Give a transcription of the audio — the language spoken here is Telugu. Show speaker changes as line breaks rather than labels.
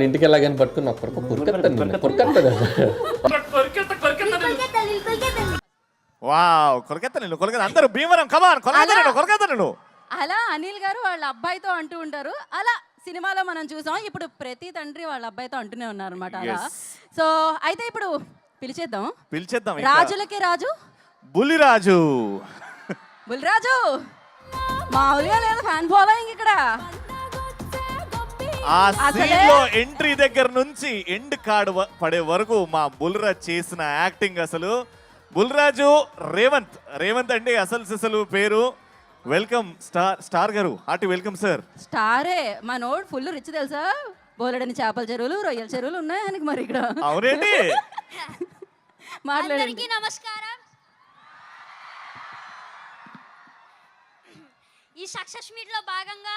ఇంటికి వెళ్ళగానే పట్టుకుని నాకు
వావ్ కొలకత్తా అందరూ భీమవరం కమాన్ కొలకత్తా
అలా అనిల్ గారు వాళ్ళ అబ్బాయితో అంటూ ఉంటారు. అలా సినిమాలో మనం చూసాం. ఇప్పుడు ప్రతి తండ్రి వాళ్ళ అబ్బాయితో అంటూనే ఉన్నారు అనమాట. అలా సో అయితే ఇప్పుడు పిలిచేద్దాం రాజులకి రాజు
బుల్లిరాజు.
బుల్లిరాజు మామూలుగా లేదు, ఫ్యాన్ ఫాలోయింగ్ ఇక్కడ.
ఆ సీన్ లో ఎంట్రీ దగ్గర నుంచి ఎండ్ కార్డ్ పడే వరకు మా బుల్లిరాజ్ చేసిన యాక్టింగ్ అసలు. బుల్లిరాజు రేవంత్ అండి అసలు పేరు. వెల్కమ్ స్టార్ గారు, హార్టీ వెల్కమ్ సార్.
స్టారే మా నోడ్ ఫుల్ రిచ్ తెలుసా, బోలెడని చేపల చెరువులు రొయ్యల చెరువులు ఉన్నాయి ఆయనకి. మరి ఇక్కడ
అవునండి.
అందరికీ నమస్కారం. ఈ సక్సెస్ మీట్ లో భాగంగా